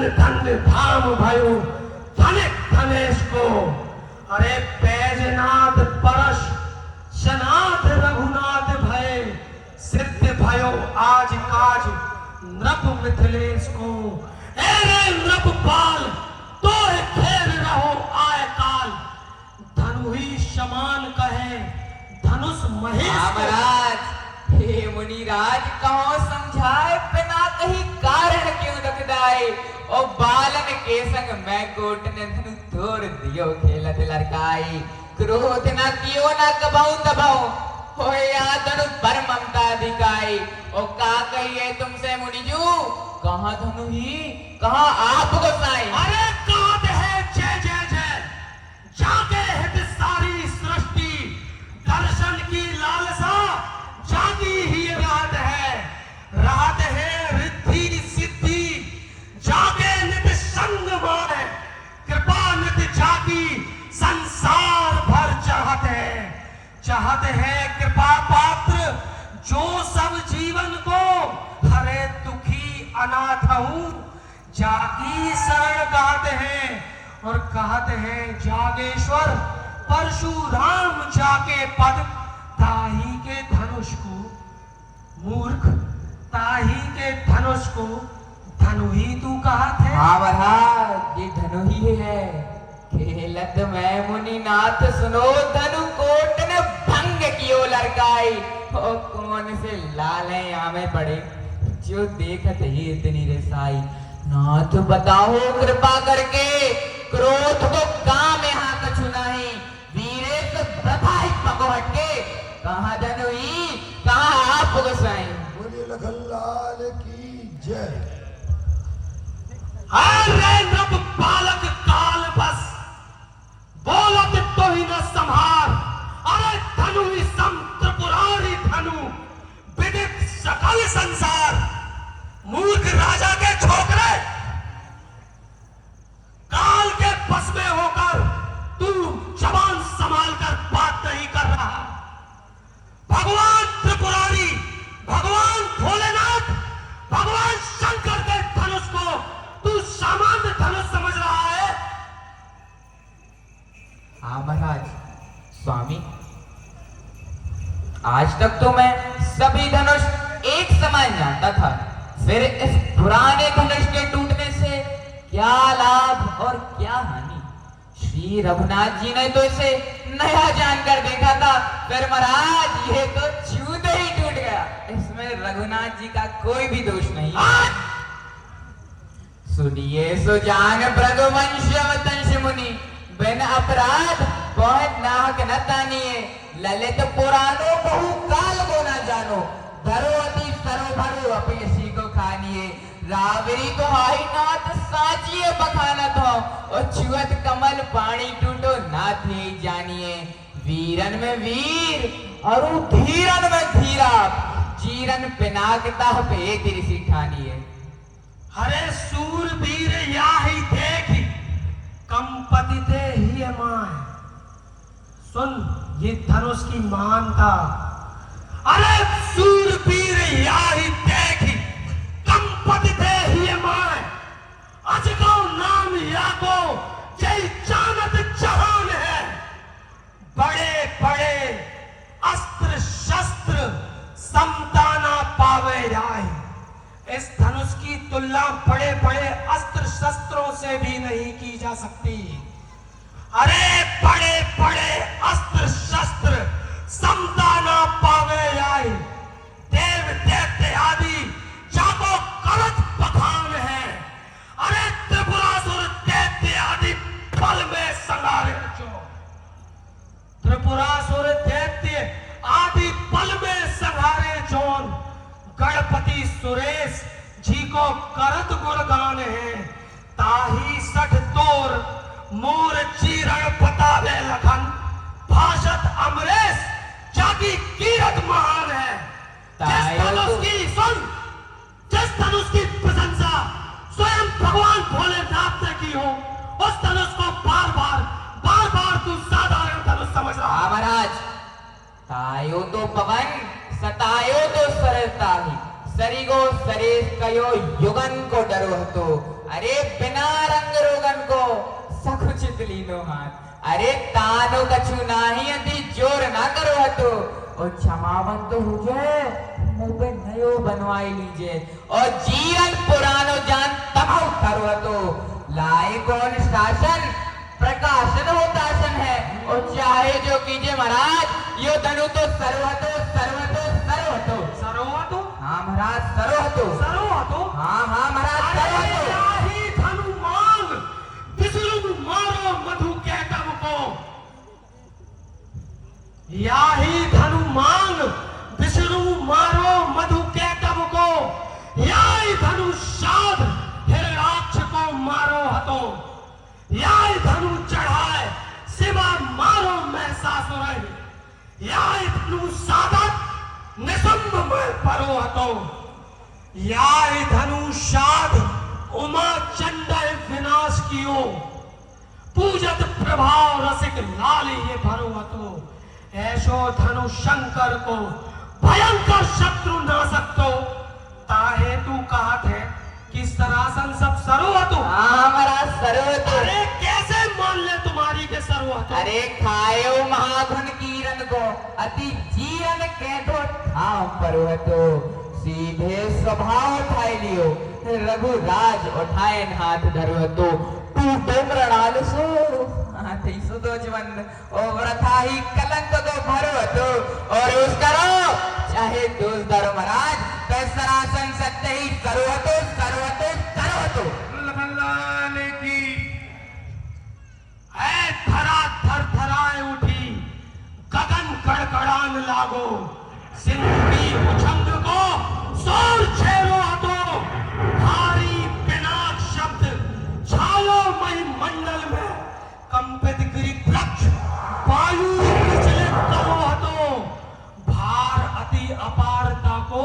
धन्य धन्य धाम भयो धनिक धनेश को। अरे बैजनाथ परश शनाथ रघुनाथ भय सिद्ध भयो आज काज नृप मिथिलेश को। एरे नृप पाल तो खेल रहो आय काल धनु ही समान कहे धनुष महेश। महाराज हे मुनिराज कहो समझाए बिना कहीं कारण क्यों दुखदाए। ओ बालन के संग मैं कोट ने धनु तोड़ दियो खेलत लड़काई। क्रोध न कियो न कबाऊ दबाऊ होया धनु पर ममता दिखाई। ओ का कहिए तुमसे मुनिजू कहाँ धनु ही कहाँ आप गोसाई। अरे कांत है जय जय जय जागे हित सारी सृष्टि दर्शन की लालसा जागी ही रात है रिद्धि सिद्धि जागे नित संग माय कृपा नित जागी संसार भर चाहत है कृपा पात्र जो सब जीवन को हरे दुखी अनाथ हूँ जाकी शरण गाते हैं और कहते हैं जागेश्वर परशुराम जाके पद ताही के धनुष को मूर्ख ताही के धनुष को धनु ही तू कहा थे। हाँ महाराज ये धनु ही है खेलत मैं मुनिनाथ सुनो धनु कोट ने भंग कियो लड़काई। ओ कौन से लाले आमे पड़े जो देखत ही इतनी रसाई। नाथ बताओ कृपा करके क्रोध को काम यहाँ कछु नहीं वीरे से प्रथा ही पगो हटके कहाँ धनु ही कहाँ आप गोसाई। बोलिए लखनलाल की जय। अरे नृप बालक काल बस बोलत तो ही न संभार। अरे धनु ही सम त्रिपुरारी धनु विदित सकल संसार। मूर्ख राजा के छोकरे काल के बस में होकर तू जबान संभाल कर बात नहीं कर रहा। भगवान त्रिपुरारी भगवान भोलेनाथ भगवान शंकर के धनुष को तू सामान्य धनुष समझ रहा है। हाँ महाराज स्वामी आज तक तो मैं सभी धनुष एक समान जानता था फिर इस पुराने धनुष के टूटने से क्या लाभ और क्या हानि। श्री रघुनाथ जी ने तो इसे नया जानकर देखा था फिर महाराज ये तो छूते ही टूट गया। इसमें रघुनाथ जी का कोई भी दोष नहीं। सुनिए सुजान भृगुवंश मुनि बिन अपराध बहुत नाहक न तानिए ललित पुराणो बहु काल को न जानो धरो अति सरो भरो अपयसी को खानिए। रावरी तो हाई नाथ साचिए बखानत हो और छुअत कमल पानी टूटो नाथ ही जानिए। वीरन में वीर और धीरन में धीरा जीरन पिनाकता पे तिरसी ठानिए। हरे सूरवीर या ही देख कंपति थे ही मां सुन ये धनुष की मानता। अरे सूरवीर या ही देख कंपति थे ही मां अजगो नाम याको जय जानत जहान है। बड़े बड़े अस्त्र शस्त्र समताना पावे जाए। इस धनुष की तुलना बड़े बड़े अस्त्र शस्त्रों से भी नहीं की जा सकती। अरे बड़े बड़े अस्त्र शस्त्र समता ना पावे आए। देव दैत्य आदि जाको करत बखान है। अरे त्रिपुरासुर दैत्य आदि पल में संगारे जो त्रिपुरासुर दैत्य आदि पल में संहारे जोन गणपति सुरेश जी को करत गुणगान है। ताही सठ तोर मोर चीरण बतावे लखन भाषत अमरेश जाकी कीरत महान है। जिस धनुष की सुन जिस धनुष की प्रशंसा स्वयं भगवान भोलेनाथ ने की हो उस धनुष को बार बार तू साधारण धनुष समझ रहा। महाराज तायो तो पवन सतायो तो सरलता ही सरिगो सरेस कयो युगन को डरो तो अरे बिना रंग रोगन को सकुचित लीनो हाथ। अरे तानो कछु नाही अति जोर ना करो हतो और क्षमावन तो हो जाए मुंह पे नयो बनवाई लीजिए और जीवन पुरानो जान तबाह करो हतो लाए कौन शासन प्रकाशन होता है और चाहे जो कीजिए महाराज यो धनु तो सर्वतो सर्वतो सर्वतो सरोवतो हाँ महाराज सर्वतो सरोवतो हाँ हाँ महाराज सर्वतो याही धनुमान विष्णु मारो मधु कैटव को याही धनुमान विष्णु मारो मधु कैटव को याही धनुषाद हिरणाक्ष को मारो हतो याही धनु चढ़ाए शिवा मारो महिषासुर याही धनु साधक निशंभ में परो हतो याही धनुषाद उमा चंडल विनाश कियो पूजत प्रभाव रसिक लाल ये भरो हतो ऐसो धनु शंकर को भयंकर शत्रु नाशक तो ताहे तू कहत है कि सरासन सब सरोवतो हाँ महाराज सर्वतो अरे कैसे मान ले तुम्हारी के सरोवतो अरे खायो महागुण कीरन को अति जीवन कैठो ठाम पर्वतो सीधे स्वभाव उठाए लियो रघुराज उठाए हाथ धरवतो टूटे मृणाल सो हाथी सुदो जीवन ओ व्रथा ही कलंक को भरवतो और उस करो चाहे दोष धरो महाराज तो सरासन सत्य ही सर्वतो सर्वतो सर्वतो भगवान की ऐ धरा थर थराए उठी गगन कड़कड़ान लागो सिंधु की उछंग को सोर छेरो हतो भारी पिनाक शब्द छायो मई मंडल में कंपित गिरि वृक्ष वायु विचलित करो हतो भार अति अपारता को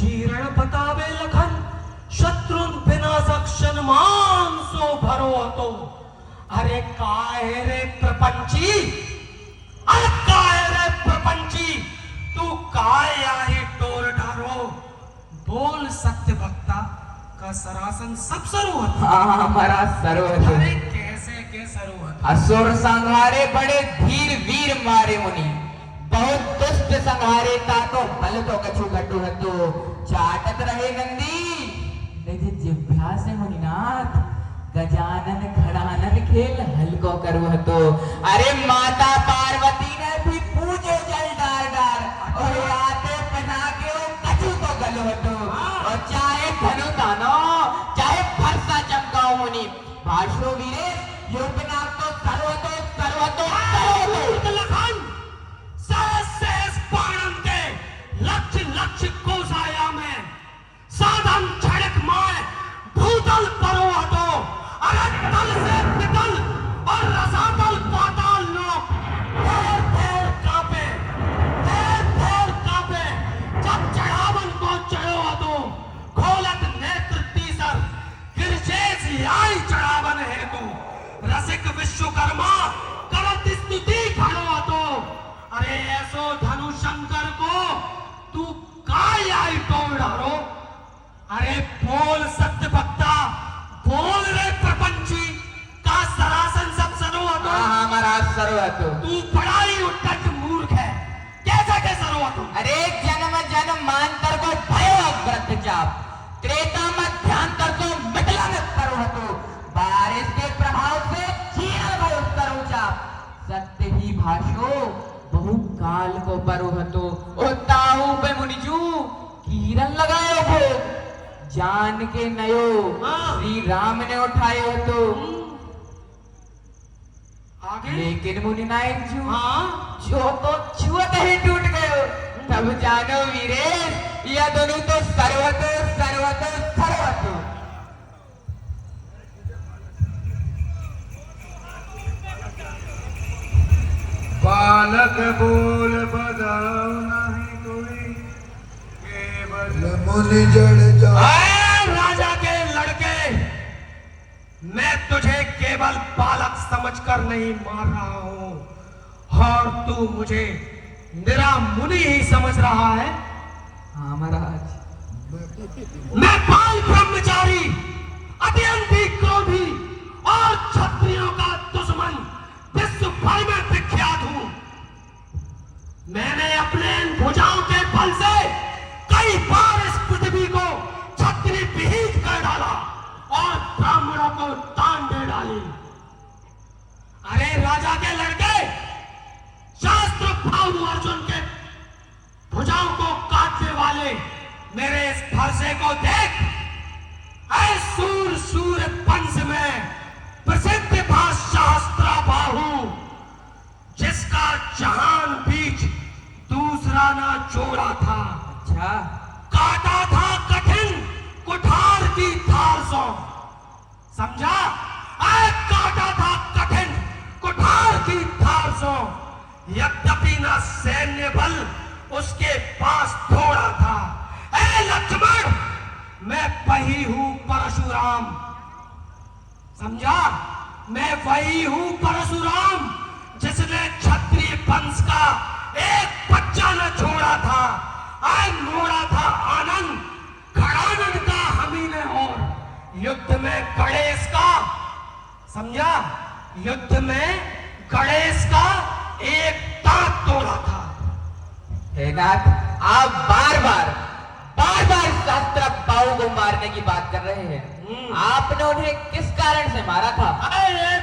जीर्ण बतावे लखन शत्रुन विनाशक शनमान सो भरो हतो अरे काहे रे प्रपंची अरे काहे रे प्रपंची तू काय आहे टोर डारो बोल सत्य भक्ता का सरासन सब सरोवत हाँ महाराज सर्वतो अरे कैसे के सरोवत असुर संहारे बड़े धीर वीर मारे मुनि बहुत दुष्ट संहारे ताको बल तो कछु घटु हतो चाटत रहे नंदी निज जिभ्या से मुनिनाथ गजानन खड़ानन खेल हल्को करू हतो अरे माता पार्वती ने भी पूजे जल डार डार और आते पहना के वो कछु तो गलो हतो और चाहे धनु तानो चाहे फरसा चमकाओ मुनि भाषो वीरे योगना तो सर्वतो सर्वतो सर्वतो लखन सहस बाणन के लक्ष्य लक्ष्य कोसाया में साधन छड़क माए भूतल परो हटो अगर तल से पितल और रसातल पाताल लोग थेर थेर कांपे जब चढ़ावन को चढ़ो हटो खोलत नेत्र तीसर गिरजेस लाई चढ़ावन हेतु रसिक विश्वकर्मा करत स्तुति खड़ो हतो अरे ऐसो धनु शंकर को तू काय आई टोड़ारो अरे बोल सत्य भक्ता बोल रे प्रपंची का सरासन सब सरो हतो हाँ महाराज सर्वतो तू बड़ा ही उद्धट मूर्ख है कैसे के सरो हतो अरे जन्म जन्म मांतर को भयो व्रत जाप त्रेता मध्यांतर को मिटलन करो हतो बारिश के प्रभाव से चीर भयो करो जाप सत्य ही भाषो बहु काल को परो हतो ओ ताऊ पे मुनिजू कीरन लगायो हो जान के नयो हाँ। श्री राम ने उठायो हतो आगे लेकिन मुनि नायक जू हाँ जो तो छुअत ही टूट गयो तब जानो वीरेश यह दोनों तो सर्वतो सर्वतो सर्वतो बालक बोल बजाओ नहीं कोई केवल मुनि जड़ जा ऐ राजा के लड़के मैं तुझे केवल बालक समझकर नहीं मार रहा हूं और तू मुझे मेरा मुनि ही समझ रहा है हाँ महाराज मैं बाल ब्रह्मचारी अत्यंत समझा? आए काटा था कठिन कुठार की धार सो, यद्यपि न सैन्य बल उसके पास थोड़ा था। ऐ लक्ष्मण, मैं वही हूं परशुराम। समझा? मैं वही हूं परशुराम जिसने क्षत्रिय वंश का एक बच्चा न छोड़ा था। आए मोड़ा था आनंद खड़ानंद का हमी ने, और युद्ध में गणेश का, समझा? युद्ध में गणेश का एक दांत तोड़ा था। हे नाथ, आप बार बार शास्त्र पाओ को मारने की बात कर रहे हैं। आपने उन्हें किस कारण से मारा था? अरे